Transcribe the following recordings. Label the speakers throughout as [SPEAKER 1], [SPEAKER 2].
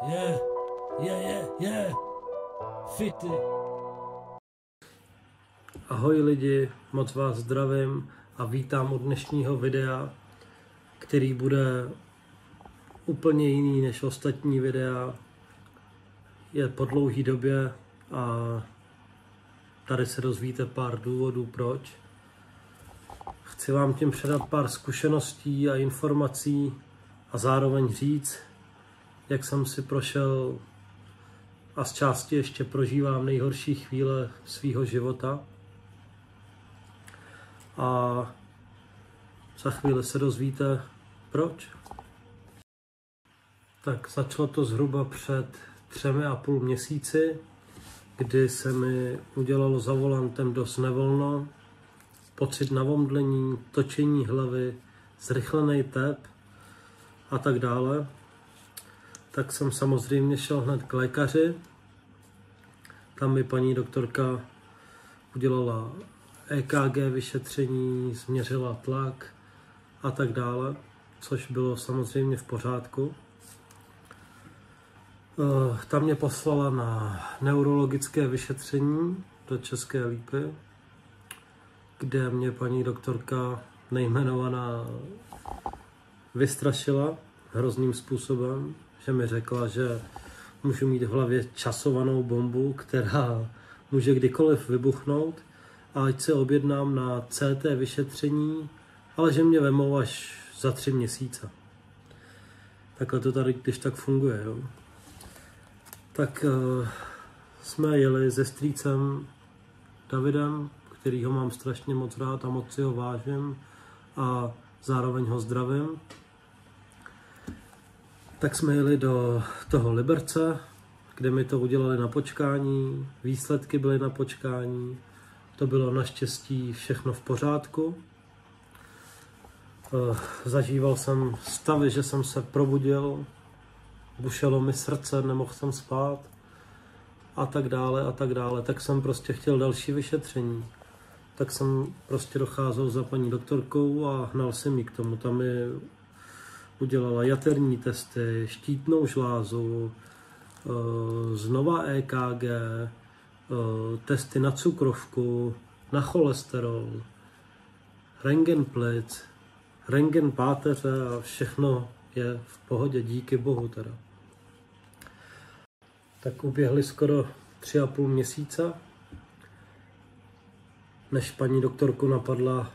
[SPEAKER 1] Yeah. Fity.
[SPEAKER 2] Ahoj lidi, moc vás zdravím a vítám u dnešního videa, který bude úplně jiný než ostatní videa. Je po dlouhé době a tady se dozvíte pár důvodů proč. Chci vám tím předat pár zkušeností a informací a zároveň říct, jak jsem si prošel a z části ještě prožívám nejhorší chvíle svýho života. A za chvíli se dozvíte proč. Tak začalo to zhruba před 3,5 měsíci, kdy se mi udělalo za volantem dost nevolno, pocit navomdlení, točení hlavy, zrychlený tep a tak dále. Tak jsem samozřejmě šel hned k lékaři. Tam mi paní doktorka udělala EKG vyšetření, změřila tlak a tak dále, což bylo samozřejmě v pořádku. Tam mě poslala na neurologické vyšetření do České Lípy, kde mě paní doktorka nejmenovaná vystrašila hrozným způsobem, že mi řekla, že můžu mít v hlavě časovanou bombu, která může kdykoliv vybuchnout, a ať se objednám na CT vyšetření, ale že mě vemou až za 3 měsíce. Takhle to tady když tak funguje. Jo. Tak jsme jeli se strýcem Davidem, kterýho mám strašně moc rád a moc si ho vážím a zároveň ho zdravím. Tak jsme jeli do toho Liberce, kde mi to udělali na počkání, výsledky byly na počkání, to bylo naštěstí všechno v pořádku. Zažíval jsem stavy, že jsem se probudil, bušelo mi srdce, nemohl jsem spát a tak dále a tak dále. Tak jsem prostě chtěl další vyšetření. Tak jsem prostě docházel za paní doktorkou a hnal jsem ji k tomu. Tam mi udělala jaterní testy, štítnou žlázu, znova EKG, testy na cukrovku, na cholesterol, rentgen plic, rentgen páteře a všechno je v pohodě, díky bohu teda. Tak uběhly skoro 3,5 měsíce, než paní doktorku napadla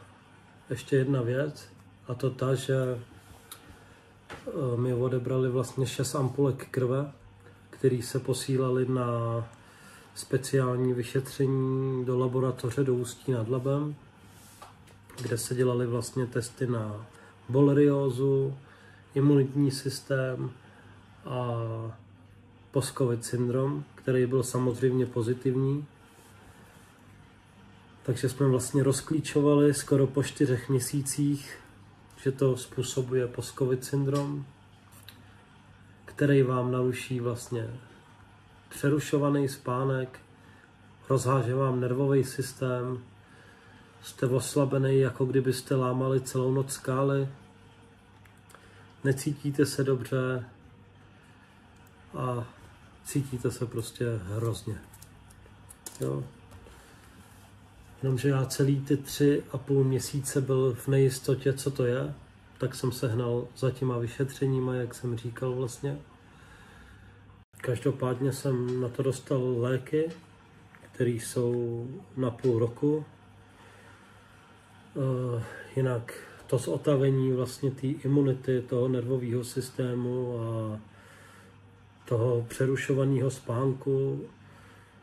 [SPEAKER 2] ještě jedna věc, a to ta, že mi odebrali vlastně 6 ampulek krve, které se posílaly na speciální vyšetření do laboratoře do Ústí nad Labem, kde se dělaly vlastně testy na boreliózu, imunitní systém a post-covid syndrom, který byl samozřejmě pozitivní. Takže jsme vlastně rozklíčovali skoro po 4 měsících, že to způsobuje post-covid syndrom, který vám naruší vlastně přerušovaný spánek, rozháže vám nervový systém, jste oslabený, jako kdybyste lámali celou noc skály, necítíte se dobře a cítíte se prostě hrozně. Jo. Jenomže já celý ty 3,5 měsíce byl v nejistotě, co to je, tak jsem se hnal za těma vyšetřeníma, jak jsem říkal vlastně. Každopádně jsem na to dostal léky, které jsou na půl roku. Jinak to zotavení vlastně té imunity, toho nervového systému a toho přerušovaného spánku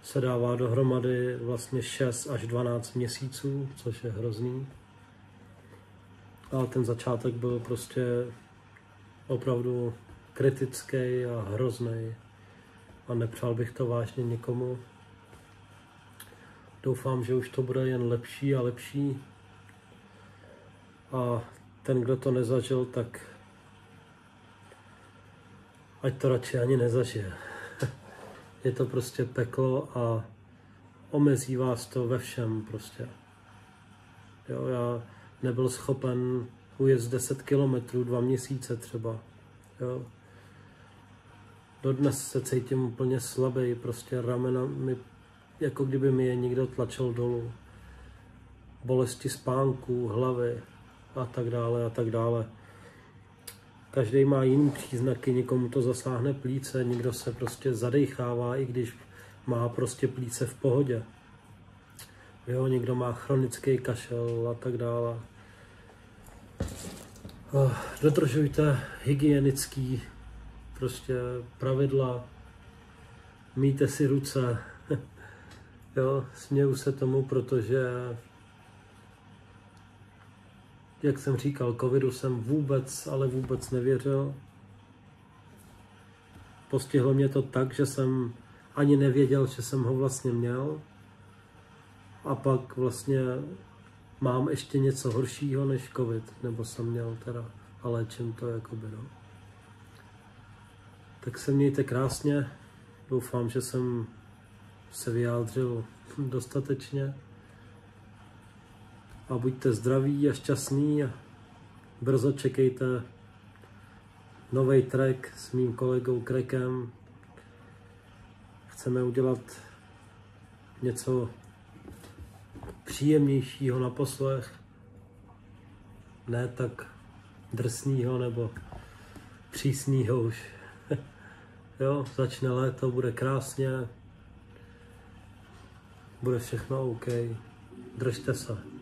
[SPEAKER 2] se dává dohromady vlastně 6 až 12 měsíců, což je hrozný. Ale ten začátek byl prostě opravdu kritický a hrozný a nepřál bych to vážně nikomu. Doufám, že už to bude jen lepší a lepší. A ten, kdo to nezažil, tak ať to radši ani nezažije. Je to prostě peklo a omezí vás to ve všem prostě. Jo, já nebyl schopen ujet 10 kilometrů 2 měsíce třeba. Jo. Dodnes se cítím úplně slabý, prostě ramena mi, jako kdyby mi je někdo tlačil dolů. Bolesti spánku, hlavy a tak dále a tak dále. Každý má jiný příznaky, někomu to zasáhne plíce, někdo se prostě zadechává, i když má prostě plíce v pohodě. Jo, někdo má chronický kašel a tak dále. Dodržujte hygienický prostě pravidla, myjte si ruce. Jo, směju se tomu, protože jak jsem říkal, covidu jsem vůbec, ale vůbec nevěřil. Postihlo mě to tak, že jsem ani nevěděl, že jsem ho vlastně měl. A pak vlastně mám ještě něco horšího než covid, nebo jsem měl teda, a léčím to jakoby, no. Tak se mějte krásně, doufám, že jsem se vyjádřil dostatečně. A buďte zdraví a šťastní a brzo čekejte nový track s mým kolegou Krekem. Chceme udělat něco příjemnějšího na poslech, ne tak drsného nebo přísného už. Jo, začne léto, bude krásně, bude všechno OK. Držte se.